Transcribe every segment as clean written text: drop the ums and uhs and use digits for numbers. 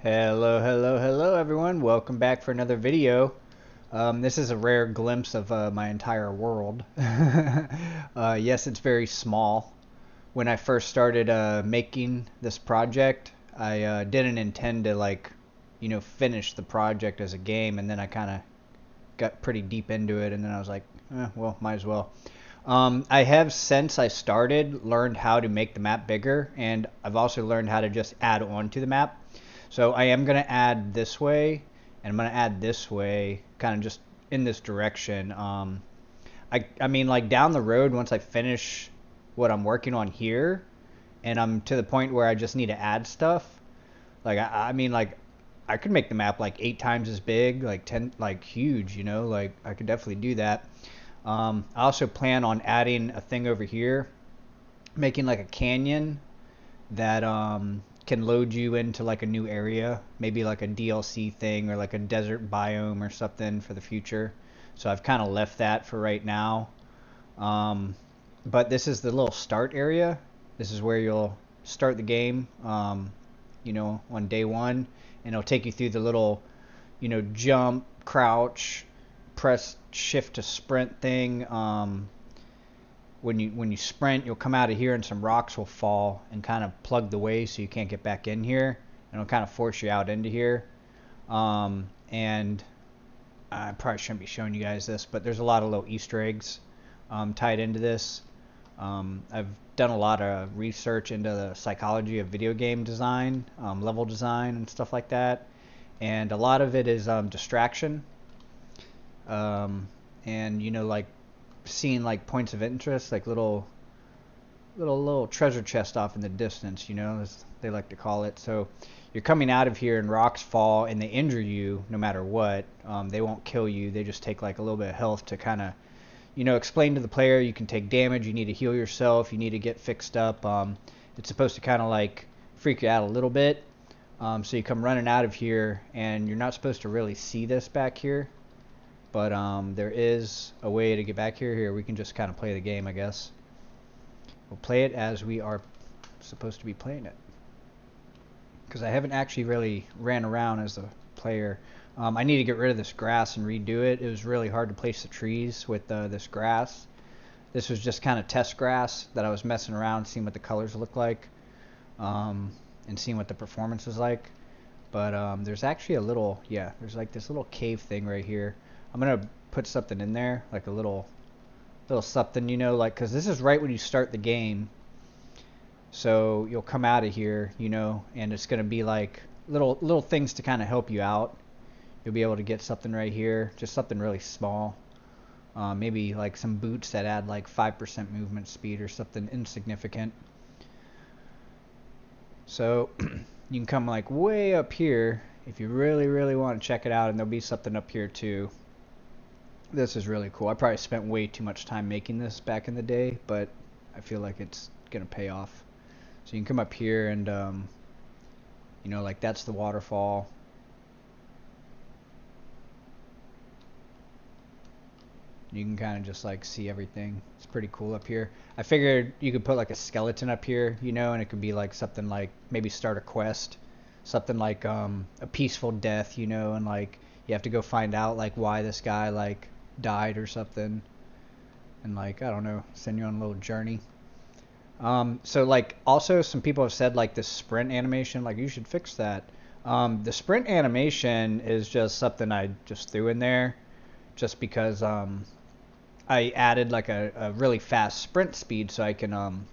Hello everyone. Welcome back for another video. This is a rare glimpse of my entire world. Yes, it's very small. When I first started making this project, I didn't intend to finish the project as a game, and then I kind of got pretty deep into it, and then I was like, well, might as well. I have, since I started, learned how to make the map bigger, and I've also learned how to just add on to the map. So I am going to add this way, and I'm going to add this way, kind of just in this direction. I mean, like down the road, once I finish what I'm working on here, and I'm to the point where I just need to add stuff, like I mean, like I could make the map like 8 times as big, like 10, like huge, you know, like I could definitely do that. I also plan on adding a thing over here, making like a canyon that can load you into like a new area, maybe like a DLC thing or like a desert biome or something for the future. So I've kind of left that for right now. But this is the little start area. This is where you'll start the game, on day one, and it'll take you through the little, jump, crouch, press shift to sprint thing. When you sprint, you'll come out of here and some rocks will fall and kind of plug the way so you can't get back in here, and it'll kind of force you out into here. And I probably shouldn't be showing you guys this, but there's a lot of little Easter eggs tied into this. I've done a lot of research into the psychology of video game design, level design, and stuff like that. And a lot of it is distraction. And like seeing like points of interest, like little treasure chest off in the distance, as they like to call it. So you're coming out of here and rocks fall and they injure you no matter what. They won't kill you. They just take like a little bit of health to kind of, explain to the player you can take damage, you need to heal yourself, you need to get fixed up. It's supposed to kind of like freak you out a little bit. So you come running out of here, and you're not supposed to really see this back here, but there is a way to get back here. Here, we can just kind of play the game, I guess. We'll play it as we are supposed to be playing it, because I haven't actually really ran around as a player. I need to get rid of this grass and redo it. It was really hard to place the trees with this grass. This was just kind of test grass that I was messing around, seeing what the colors look like, and seeing what the performance was like. But there's actually there's like this little cave thing right here. I'm gonna put something in there, like a little something, because this is right when you start the game. So you'll come out of here, and it's gonna be like little things to kind of help you out. You'll be able to get something right here, just something really small. Maybe like some boots that add like 5% movement speed or something insignificant. So you can come like way up here if you really want to check it out, and there'll be something up here too. This is really cool. I probably spent way too much time making this back in the day, but I feel like it's gonna pay off. So you can come up here and like that's the waterfall. You can kind of just like see everything. It's pretty cool up here. I figured you could put like a skeleton up here, and it could be like something like maybe start a quest, something like a peaceful death, and like you have to go find out like why this guy like died or something, and like I don't know, send you on a little journey. So like also some people have said like this sprint animation, like you should fix that. The sprint animation is just something I just threw in there just because I added like a really fast sprint speed so I can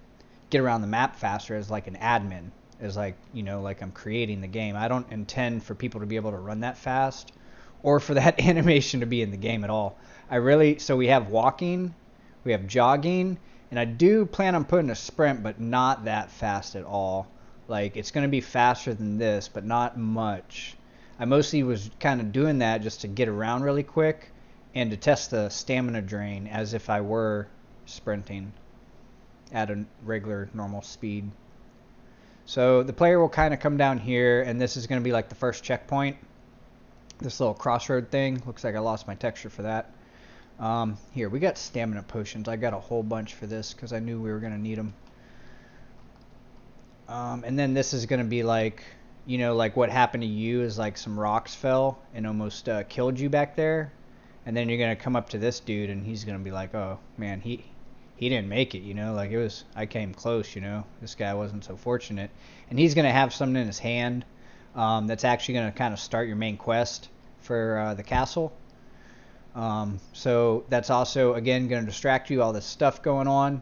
get around the map faster as like an admin, as like like I'm creating the game. I don't intend for people to be able to run that fast or for that animation to be in the game at all. So we have walking, we have jogging, and I do plan on putting a sprint, but not that fast at all. Like it's going to be faster than this, but not much. I mostly was kind of doing that just to get around really quick and to test the stamina drain as if I were sprinting at a regular normal speed. So the player will kind of come down here, and this is going to be like the first checkpoint. This little crossroad thing. Looks like I lost my texture for that. Here, we got stamina potions. I got a whole bunch for this because I knew we were going to need them. And then this is going to be like, you know, like what happened to you is like some rocks fell and almost killed you back there, and then you're gonna come up to this dude and he's gonna be like, oh man, he didn't make it, you know, like it was, I came close, you know, this guy wasn't so fortunate, and he's gonna have something in his hand that's actually gonna kind of start your main quest for the castle. So that's also again gonna distract you, all this stuff going on,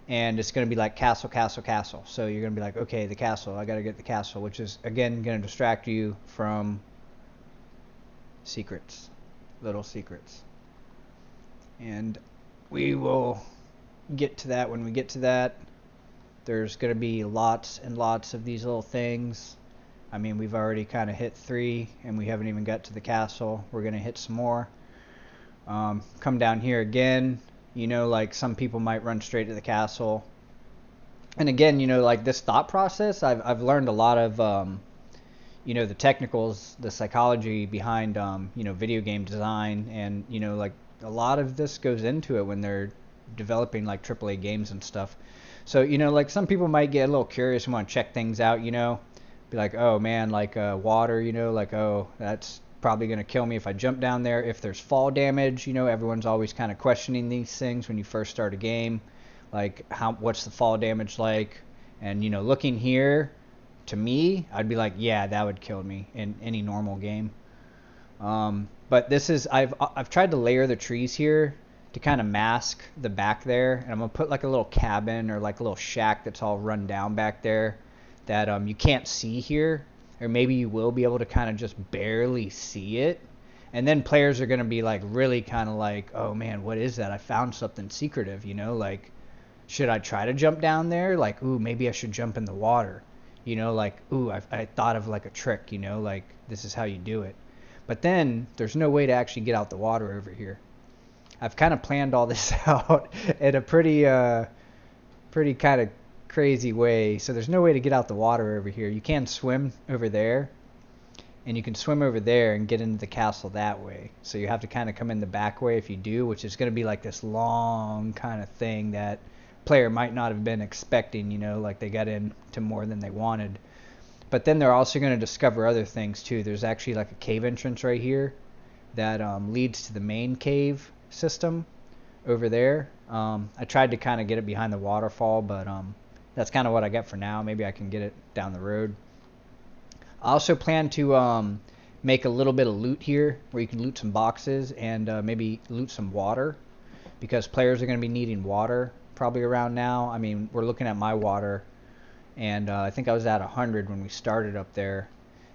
and it's going to be like castle, castle, castle. So you're going to be like, okay, the castle, I got to get the castle, which is again going to distract you from secrets, little secrets. And we will get to that when we get to that. There's going to be lots and lots of these little things. I mean, we've already kind of hit 3 and we haven't even got to the castle. We're going to hit some more. Come down here again. You know, like some people might run straight to the castle. And again, you know, like this thought process, I've learned a lot of, you know, the technicals, the psychology behind, you know, video game design. And, you know, like a lot of this goes into it when they're developing like AAA games and stuff. So, you know, like some people might get a little curious and want to check things out, you know, be like, oh man, like water, you know, like, oh, that's probably going to kill me if I jump down there. If there's fall damage, you know, everyone's always kind of questioning these things when you first start a game, like what's the fall damage like? And you know, looking here, to me, I'd be like, yeah, that would kill me in any normal game. But this is, I've tried to layer the trees here to kind of mask the back there, and I'm gonna put like a little cabin or like a little shack that's all run down back there that you can't see here, or maybe you will be able to kind of just barely see it. And then players are going to be like really kind of like, oh man, what is that? I found something secretive, you know, like should I try to jump down there? Like, ooh, maybe I should jump in the water, you know, like, ooh, I thought of like a trick, you know, like this is how you do it. But then there's no way to actually get out the water over here. I've kind of planned all this out in a pretty kind of crazy way. So there's no way to get out the water over here. You can swim over there, and you can swim over there and get into the castle that way. So you have to kind of come in the back way if you do, which is going to be like this long kind of thing that player might not have been expecting, you know, like they got into more than they wanted. But then they're also going to discover other things too. There's actually like a cave entrance right here that leads to the main cave system over there. I tried to kind of get it behind the waterfall, but that's kind of what I got for now. Maybe I can get it down the road. I also plan to make a little bit of loot here where you can loot some boxes and maybe loot some water, because players are going to be needing water probably around now. I mean, we're looking at my water, and I think I was at 100 when we started up there.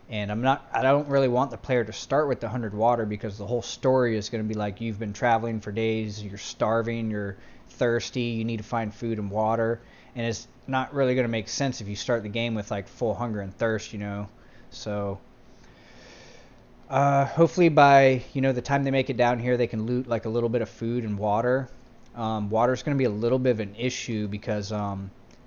And I don't really want the player to start with the 100 water, because the whole story is going to be like, you've been traveling for days, you're starving, you're thirsty, you need to find food and water. And it's not really going to make sense if you start the game with like full hunger and thirst, you know. So hopefully by, you know, the time they make it down here, they can loot like a little bit of food and water. Water is going to be a little bit of an issue because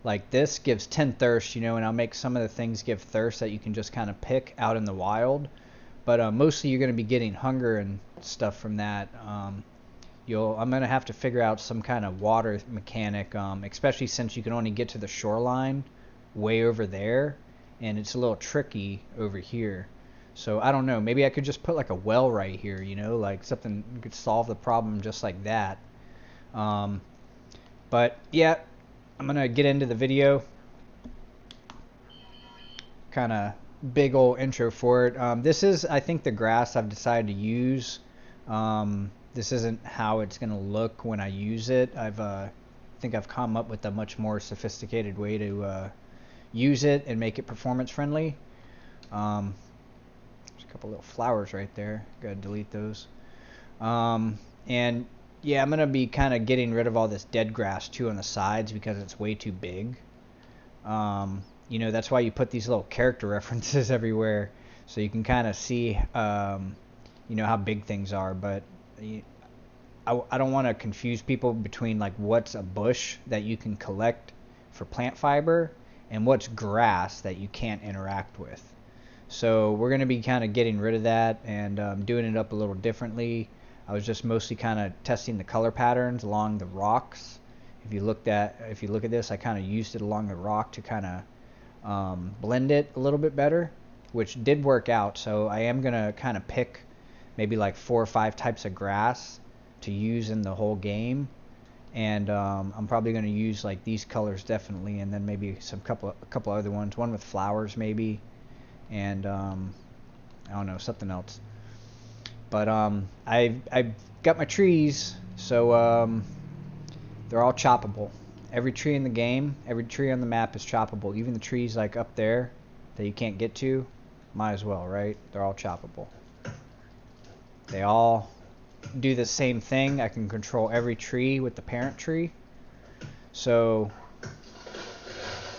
like this gives 10 thirst, you know, and I'll make some of the things give thirst that you can just kind of pick out in the wild. But mostly you're going to be getting hunger and stuff from that. I'm going to have to figure out some kind of water mechanic, especially since you can only get to the shoreline way over there, and it's a little tricky over here. So I don't know, maybe I could just put like a well right here, you know, like something could solve the problem just like that. But yeah, I'm going to get into the video. Kind of big old intro for it. This is, I think, the grass I've decided to use. This isn't how it's going to look when I use it. I think I've come up with a much more sophisticated way to use it and make it performance friendly. There's a couple little flowers right there. Gotta delete those. And yeah, I'm gonna be kind of getting rid of all this dead grass too on the sides because it's way too big. You know, that's why you put these little character references everywhere, so you can kind of see, you know, how big things are. But I don't want to confuse people between like what's a bush that you can collect for plant fiber and what's grass that you can't interact with. So we're going to be kind of getting rid of that and doing it up a little differently. I was just mostly kind of testing the color patterns along the rocks. If you look at this, I kind of used it along the rock to kind of blend it a little bit better. which did work out. So I am going to kind of pick maybe like 4 or 5 types of grass to use in the whole game. And I'm probably going to use like these colors definitely, and then maybe a couple other ones, one with flowers maybe, and I don't know, something else. But I've got my trees, so they're all choppable. Every tree in the game, every tree on the map is choppable. Even the trees like up there that you can't get to, might as well, right? They're all choppable. They all do the same thing. I can control every tree with the parent tree. So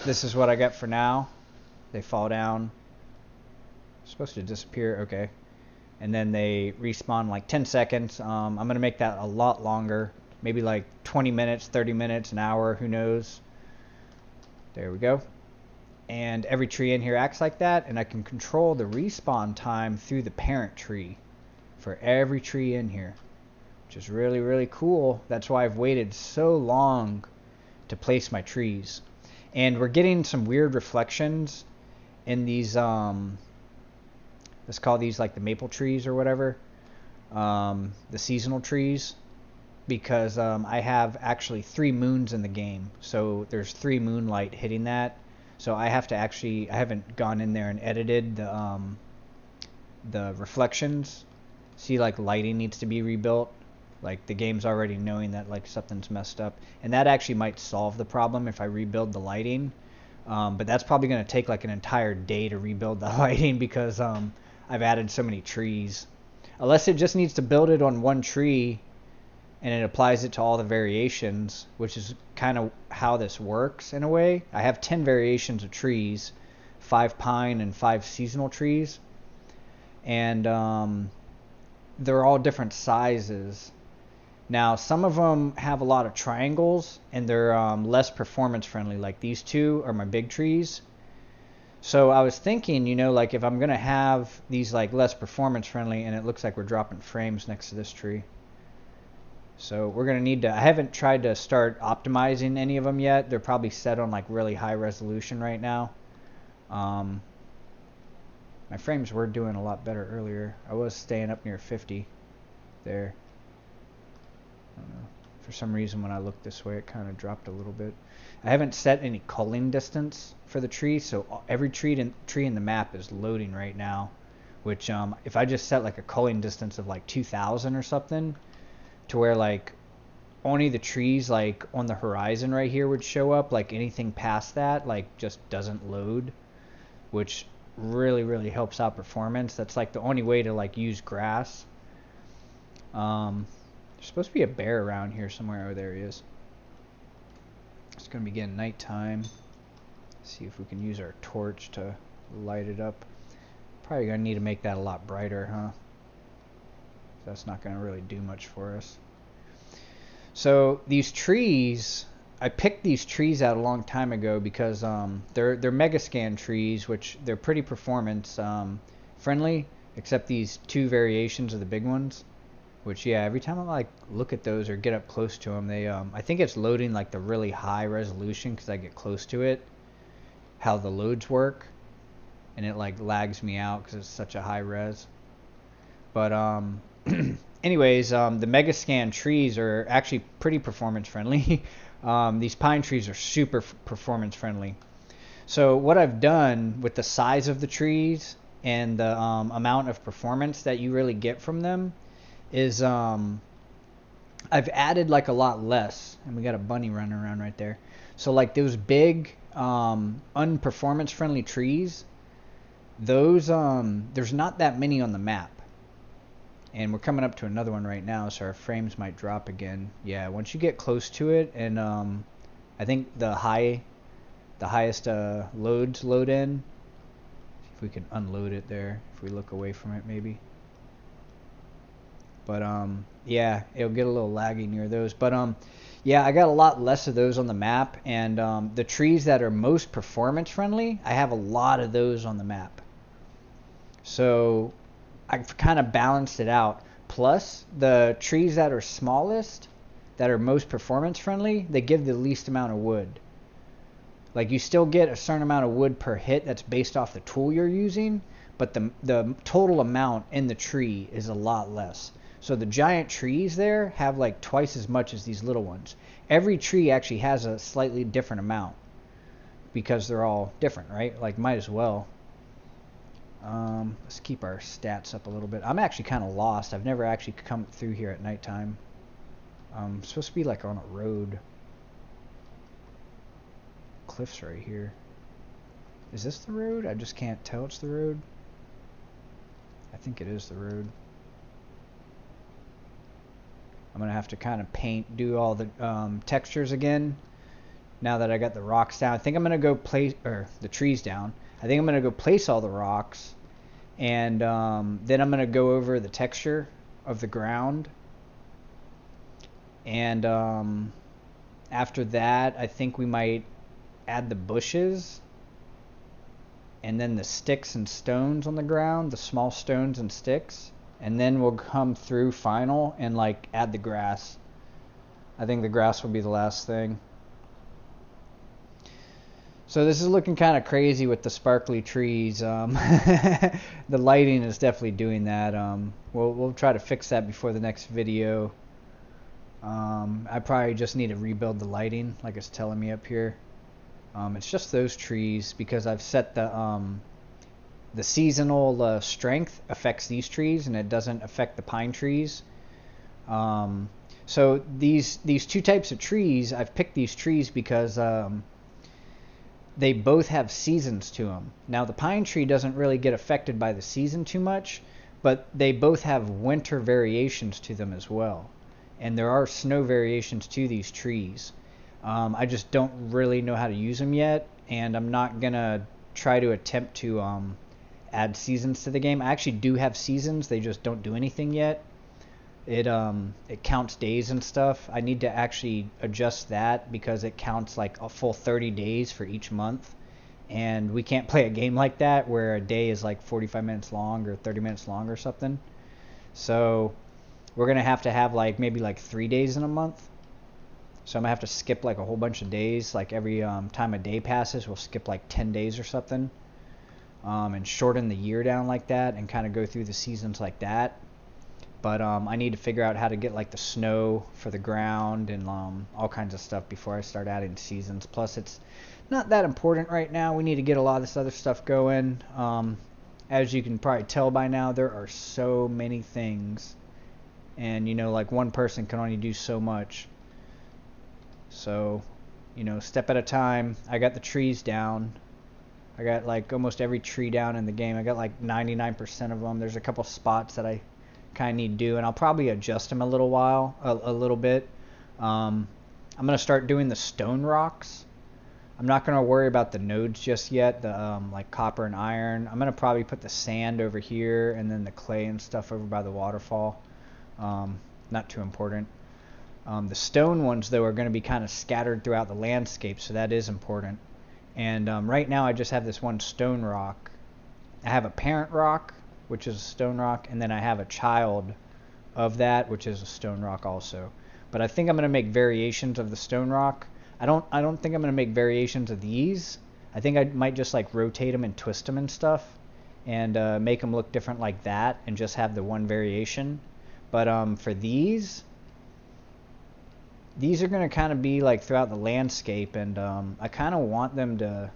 this is what I got for now. They fall down. Supposed to disappear. Okay. And then they respawn like 10 seconds. I'm going to make that a lot longer. Maybe like 20 minutes, 30 minutes, an hour, who knows. There we go. And every tree in here acts like that, and I can control the respawn time through the parent tree for every tree in here, which is really, really cool. That's why I've waited so long to place my trees. And we're getting some weird reflections in these, let's call these like the maple trees or whatever, the seasonal trees, because I have actually 3 moons in the game. So there's 3 moonlight hitting that. So I have to actually, I haven't gone in there and edited the reflections. See, like lighting needs to be rebuilt. Like the game's already knowing that like something's messed up, and that actually might solve the problem if I rebuild the lighting. But that's probably going to take like an entire day to rebuild the lighting, because I've added so many trees. Unless it just needs to build it on one tree and it applies it to all the variations, which is kind of how this works in a way. I have 10 variations of trees, 5 pine and 5 seasonal trees, and they're all different sizes. Now, some of them have a lot of triangles, and they're less performance friendly. Like these 2 are my big trees. So I was thinking, you know, like if I'm going to have these like less performance friendly, and it looks like we're dropping frames next to this tree. So we're going to need to, I haven't tried to start optimizing any of them yet. They're probably set on like really high resolution right now. My frames were doing a lot better earlier. I was staying up near 50 there. I don't know. For some reason when I looked this way it kind of dropped a little bit. I haven't set any culling distance for the tree, so every tree in the map is loading right now, which if I just set like a culling distance of like 2,000 or something, to where like only the trees like on the horizon right here would show up, like anything past that like just doesn't load, which really, really helps out performance. That's like the only way to like use grass. There's supposed to be a bear around here somewhere. Oh, there he is. It's gonna be getting nighttime. See if we can use our torch to light it up. Probably gonna need to make that a lot brighter, huh? That's not gonna really do much for us. So these trees, I picked these trees out a long time ago because they're mega scan trees, which they're pretty performance friendly, except these 2 variations of the big ones, which, yeah, every time I like look at those or get up close to them, they I think it's loading like the really high resolution because I get close to it, how the loads work, and it like lags me out because it's such a high res. But anyways, the mega scan trees are actually pretty performance friendly. These pine trees are super performance friendly. So what I've done with the size of the trees and the amount of performance that you really get from them is I've added like a lot less, and we got a bunny running around right there. So like those big unperformance friendly trees, those there's not that many on the map. And we're coming up to another one right now, so our frames might drop again. Yeah, once you get close to it, and I think the highest loads load in. See if we can unload it there. If we look away from it, maybe. But yeah, it'll get a little laggy near those. But yeah, I got a lot less of those on the map, and the trees that are most performance friendly, I have a lot of those on the map. So I've kind of balanced it out. Plus, the trees that are smallest, that are most performance friendly, they give the least amount of wood. Like, you still get a certain amount of wood per hit that's based off the tool you're using, but the total amount in the tree is a lot less. So the giant trees there have like twice as much as these little ones. Every tree actually has a slightly different amount because they're all different, right? Like, might as well. Let's keep our stats up a little bit. I'm actually kind of lost. I've never actually come through here at nighttime. It's supposed to be like on a road. Cliffs right here. Is this the road? I just can't tell it's the road. I think it is the road. I'm gonna have to kind of do all the textures again now that I got the rocks down. I think I'm gonna go place, or the trees down. I think I'm gonna go place all the rocks, and then I'm gonna go over the texture of the ground, and after that I think we might add the bushes and then the sticks and stones on the ground, the small stones and sticks, and then we'll come through final and like add the grass. I think the grass will be the last thing. So this is looking kind of crazy with the sparkly trees. The lighting is definitely doing that. We'll try to fix that before the next video. I probably just need to rebuild the lighting, like it's telling me up here. It's just those trees because I've set the seasonal strength affects these trees and it doesn't affect the pine trees. So these two types of trees, I've picked these trees because they both have seasons to them. Now the pine tree doesn't really get affected by the season too much, but they both have winter variations to them as well. And there are snow variations to these trees. I just don't really know how to use them yet, and I'm not gonna try to attempt to add seasons to the game. I actually do have seasons, they just don't do anything yet. It counts days and stuff. I need to actually adjust that because it counts like a full 30 days for each month, and we can't play a game like that where a day is like 45 minutes long or 30 minutes long or something. So we're gonna have to have like maybe like 3 days in a month. So I'm gonna have to skip like a whole bunch of days. Like every time a day passes, we'll skip like 10 days or something, and shorten the year down like that and kind of go through the seasons like that. But I need to figure out how to get like the snow for the ground and all kinds of stuff before I start adding seasons. Plus it's not that important right now. We need to get a lot of this other stuff going. As you can probably tell by now, there are so many things, and you know, like one person can only do so much. So, you know, step at a time. I got the trees down. I got like almost every tree down in the game. I got like 99% of them. There's a couple spots that I kind of need to do, and I'll probably adjust them a little bit. I'm gonna start doing the stone rocks. I'm not gonna worry about the nodes just yet, the like copper and iron. I'm gonna probably put the sand over here and then the clay and stuff over by the waterfall. Not too important. The stone ones though are going to be kind of scattered throughout the landscape, so that is important. And right now I just have this one stone rock. I have a parent rock, which is a stone rock, and then I have a child of that, which is a stone rock also. But I think I'm going to make variations of the stone rock. I don't think I'm going to make variations of these. I think I might just like rotate them and twist them and stuff, and make them look different like that, and just have the one variation. But for these are going to kind of be like throughout the landscape, and I kind of want them to,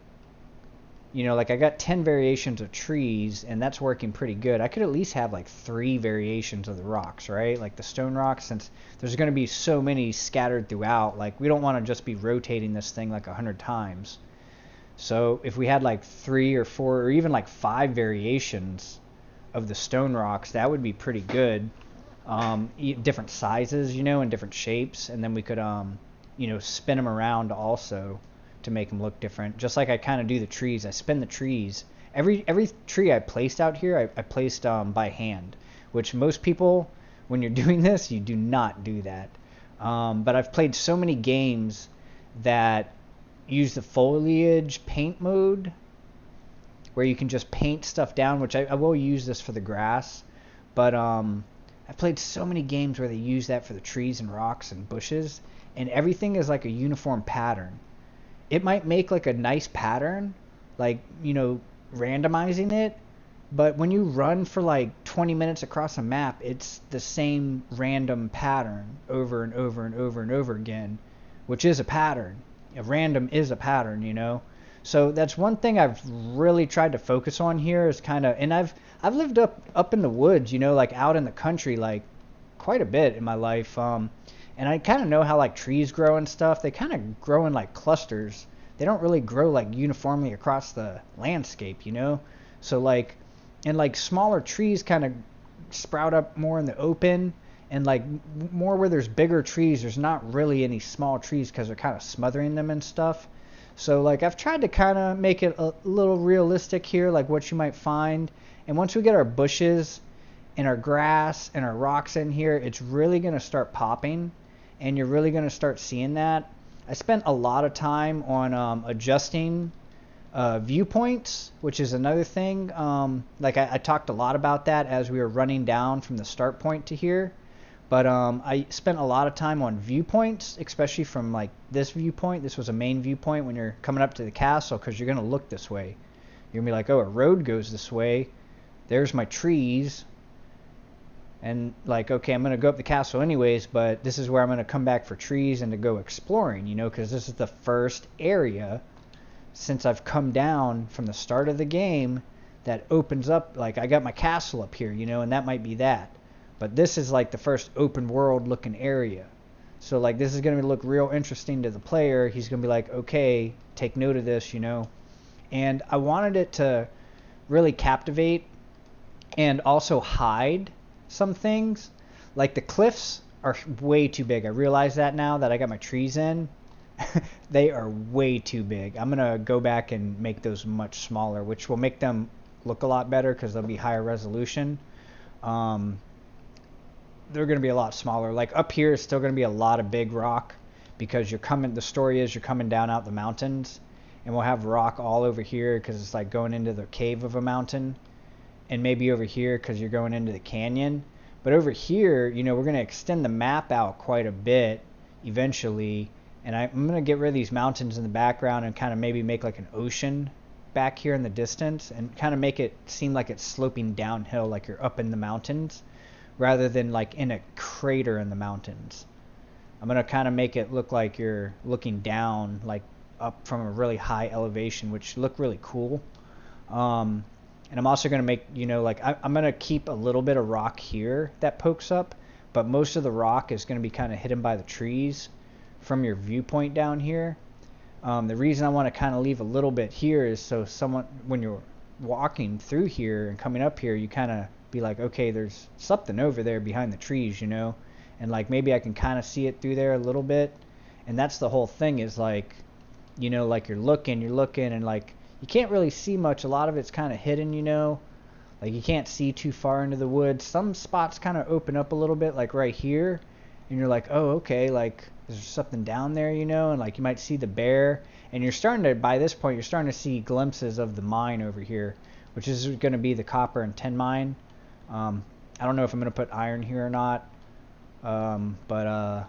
you know, like I got 10 variations of trees, and that's working pretty good. I could at least have like 3 variations of the rocks, right? Like the stone rocks, since there's going to be so many scattered throughout, like we don't want to just be rotating this thing like 100 times. So if we had like 3 or 4 or even like 5 variations of the stone rocks, that would be pretty good. Different sizes, you know, and different shapes, and then we could you know, spin them around also to make them look different, just like I kind of do the trees. I spin the trees. Every tree I placed out here, I placed by hand, which most people, when you're doing this, you do not do that. But I've played so many games that use the foliage paint mode where you can just paint stuff down, which I will use this for the grass, but I've played so many games where they use that for the trees and rocks and bushes, and everything is like a uniform pattern. It might make like a nice pattern, like, you know, randomizing it, But when you run for like 20 minutes across a map, it's the same random pattern over and over and over and over again, which is a pattern. A random is a pattern, you know. So that's one thing I've really tried to focus on here is kind of, and I've lived up in the woods, you know, like out in the country, like quite a bit in my life. And I kind of know how like trees grow and stuff. They kind of grow in like clusters. They don't really grow like uniformly across the landscape, you know. So like, and like smaller trees kind of sprout up more in the open, and like more where there's bigger trees, there's not really any small trees because they're kind of smothering them and stuff. So like I've tried to kind of make it a little realistic here, like what you might find. And once we get our bushes and our grass and our rocks in here, it's really going to start popping, and you're really going to start seeing that. I spent a lot of time on adjusting viewpoints, which is another thing. Like I talked a lot about that as we were running down from the start point to here. But I spent a lot of time on viewpoints, especially from like this viewpoint. This was a main viewpoint when you're coming up to the castle, because you're going to look this way. You're going to be like, oh, a road goes this way. There's my trees. And like, okay, I'm going to go up the castle anyways, but this is where I'm going to come back for trees and to go exploring, you know, because this is the first area since I've come down from the start of the game that opens up. Like I got my castle up here, you know, and that might be that. But this is like the first open world looking area. So like this is going to look real interesting to the player. He's going to be like, okay, take note of this, you know. And I wanted it to really captivate and also hide some things. Like the cliffs are way too big. I realize that now that I got my trees in. They are way too big. I'm going to go back and make those much smaller, which will make them look a lot better because they'll be higher resolution. They're going to be a lot smaller. Like up here is still going to be a lot of big rock because the story is you're coming down out the mountains, and we'll have rock all over here because it's like going into the cave of a mountain, and maybe over here because you're going into the canyon. But over here, you know, we're going to extend the map out quite a bit eventually, and I'm going to get rid of these mountains in the background and kind of maybe make like an ocean back here in the distance and kind of make it seem like it's sloping downhill, like you're up in the mountains rather than like in a crater in the mountains. I'm going to kind of make it look like you're looking down, like up from a really high elevation, which look really cool. And I'm also going to make, you know, like I'm going to keep a little bit of rock here that pokes up, but most of the rock is going to be kind of hidden by the trees from your viewpoint down here. The reason I want to kind of leave a little bit here is so someone, when you're walking through here and coming up here, you kind of be like, okay, there's something over there behind the trees, you know, and like maybe I can kind of see it through there a little bit. And that's the whole thing, is like, you know, like you're looking and like you can't really see much. A lot of it's kind of hidden, you know, like you can't see too far into the woods. Some spots kind of open up a little bit, like right here, and you're like, oh, okay, like is there something down there, you know, and like you might see the bear, and you're starting to, by this point, you're starting to see glimpses of the mine over here, which is going to be the copper and tin mine. I don't know if I'm going to put iron here or not, but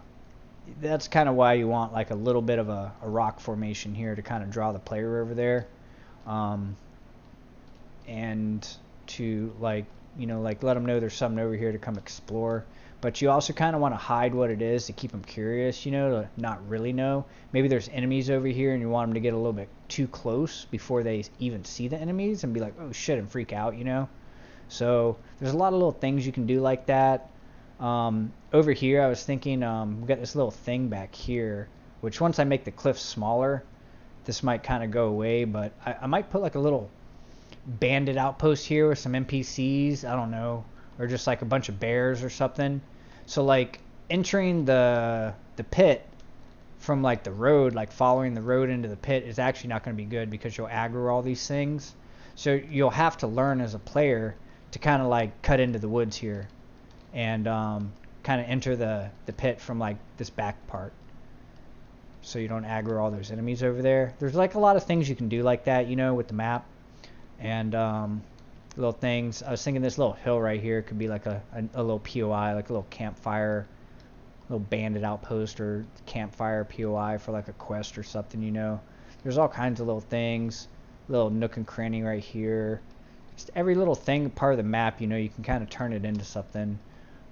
that's kind of why you want like a little bit of a rock formation here to kind of draw the player over there, and to like, you know, like let them know there's something over here to come explore. But you also kind of want to hide what it is to keep them curious, you know, to not really know. Maybe there's enemies over here and you want them to get a little bit too close before they even see the enemies and be like, oh shit, and freak out, you know. So there's a lot of little things you can do like that. Over here I was thinking, we got this little thing back here, which once I make the cliff smaller, this might kind of go away, but I might put like a little bandit outpost here with some NPCs, I don't know, or just like a bunch of bears or something. So like entering the pit from like the road, like following the road into the pit, is actually not going to be good because you'll aggro all these things. So you'll have to learn as a player to kind of like cut into the woods here and kind of enter the pit from like this back part, so you don't aggro all those enemies over there. There's like a lot of things you can do like that, you know, with the map. And little things. I was thinking this little hill right here could be like a little POI, like a little campfire, little bandit outpost or campfire POI for like a quest or something, you know. There's all kinds of little things. Little nook and cranny right here. just every little thing, part of the map, you know, you can kind of turn it into something.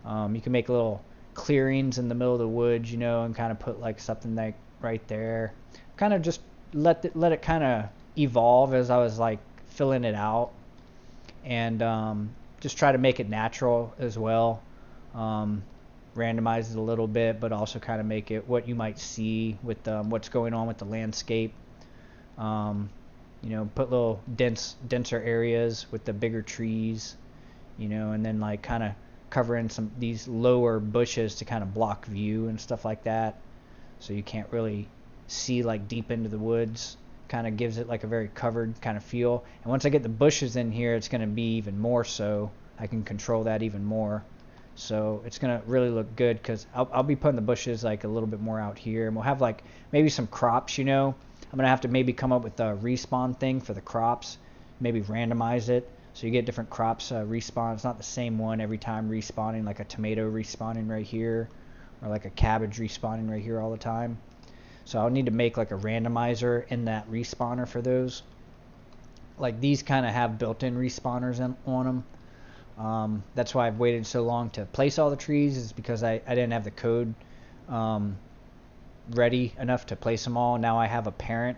You can make little clearings in the middle of the woods, you know, and kind of put like something like right there. Kind of just let it kind of evolve as I was like filling it out, and just try to make it natural as well. Randomize it a little bit, but also kind of make it what you might see with what's going on with the landscape. You know, put little denser areas with the bigger trees, you know, and then like kind of cover in some these lower bushes to kind of block view and stuff like that, so you can't really see like deep into the woods. Kind of gives it like a very covered kind of feel. And once I get the bushes in here, it's going to be even more so. I can control that even more. So it's going to really look good, because I'll be putting the bushes like a little bit more out here, and we'll have like maybe some crops, you know. I'm going to have to maybe come up with a respawn thing for the crops, maybe randomize it so you get different crops respawn. It's not the same one every time respawning, like a tomato respawning right here, or like a cabbage respawning right here all the time. So I'll need to make like a randomizer in that respawner for those. Like these kind of have built-in respawners on them. That's why I've waited so long to place all the trees, is because I didn't have the code ready enough to place them all. Now I have a parent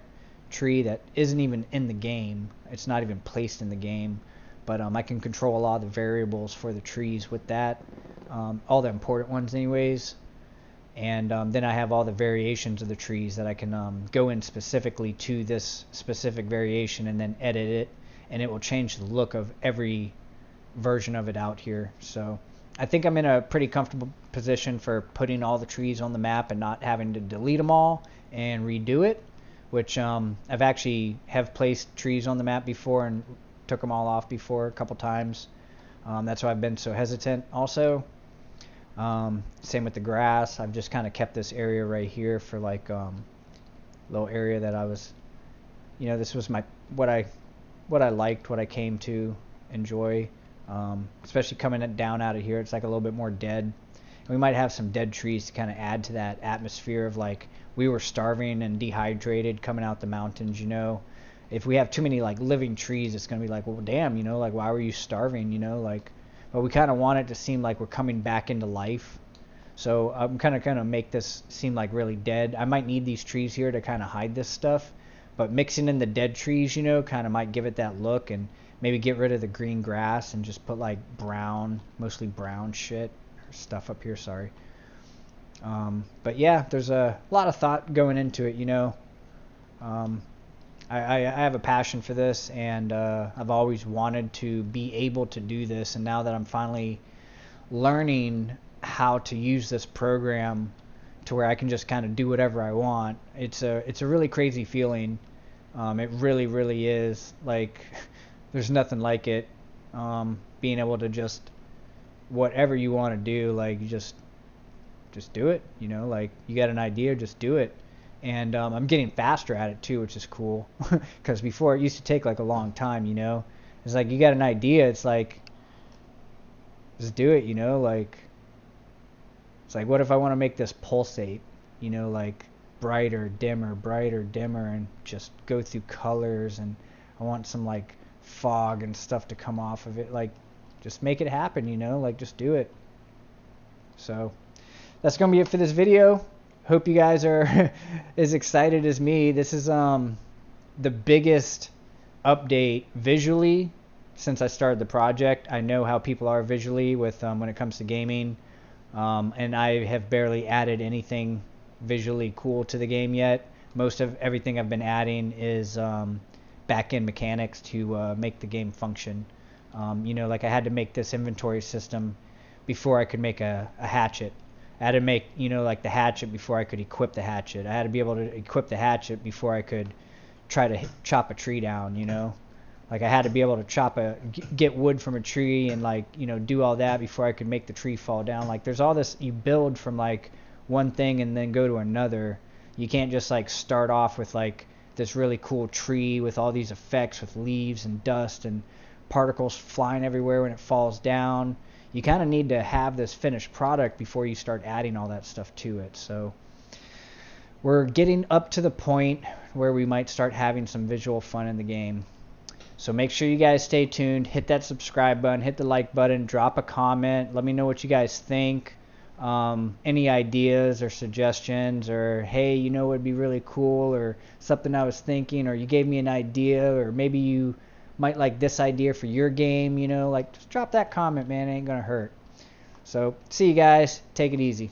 tree that isn't even in the game. It's not even placed in the game, but I can control a lot of the variables for the trees with that, all the important ones anyways. And then I have all the variations of the trees that I can go in specifically to this specific variation and then edit it, and it will change the look of every version of it out here. So I think I'm in a pretty comfortable position for putting all the trees on the map and not having to delete them all and redo it, which I've actually have placed trees on the map before and took them all off before a couple times. That's why I've been so hesitant also. Same with the grass. I've just kind of kept this area right here for like little area that I was, you know, this was my what I liked, what I came to enjoy. Especially coming down out of here, it's like a little bit more dead. And we might have some dead trees to kind of add to that atmosphere of like we were starving and dehydrated coming out the mountains, you know. If we have too many like living trees, it's going to be like, well, damn, you know, like why were you starving, you know, like. But we kind of want it to seem like we're coming back into life. So I'm kind of going to make this seem like really dead. I might need these trees here to kind of hide this stuff, but mixing in the dead trees, you know, kind of might give it that look, and maybe get rid of the green grass and just put like brown, mostly brown shit or stuff up here, sorry. But yeah, there's a lot of thought going into it, you know. I have a passion for this, and I've always wanted to be able to do this, and now that I'm finally learning how to use this program to where I can just kind of do whatever I want, it's a really crazy feeling. It really, really is. Like, there's nothing like it. Being able to just whatever you want to do, like just do it, you know, like you got an idea, just do it. And I'm getting faster at it too, which is cool, because before it used to take like a long time, you know. It's like you got an idea, it's like just do it, you know. Like it's like, what if I want to make this pulsate, you know, like brighter dimmer, and just go through colors, and I want some like fog and stuff to come off of it. Like just make it happen, you know, like just do it. So that's gonna be it for this video. Hope you guys are as excited as me. This is the biggest update visually since I started the project. I know how people are visually with when it comes to gaming, and I have barely added anything visually cool to the game yet. Most of everything I've been adding is back-end mechanics to make the game function. You know, like I had to make this inventory system before I could make a hatchet. I had to make, you know, like the hatchet before I could equip the hatchet. I had to be able to equip the hatchet before I could try to chop a tree down, you know. Like I had to be able to get wood from a tree and like, you know, do all that before I could make the tree fall down. Like there's all this, you build from like one thing and then go to another. You can't just like start off with like this really cool tree with all these effects with leaves and dust and particles flying everywhere when it falls down. You kind of need to have this finished product before you start adding all that stuff to it. So we're getting up to the point where we might start having some visual fun in the game. So make sure you guys stay tuned, hit that subscribe button, hit the like button, drop a comment, let me know what you guys think. Any ideas or suggestions, or hey, you know, it'd be really cool, or something I was thinking, or you gave me an idea, or maybe you might like this idea for your game, you know, like just drop that comment, man. It ain't gonna hurt. So see you guys, take it easy.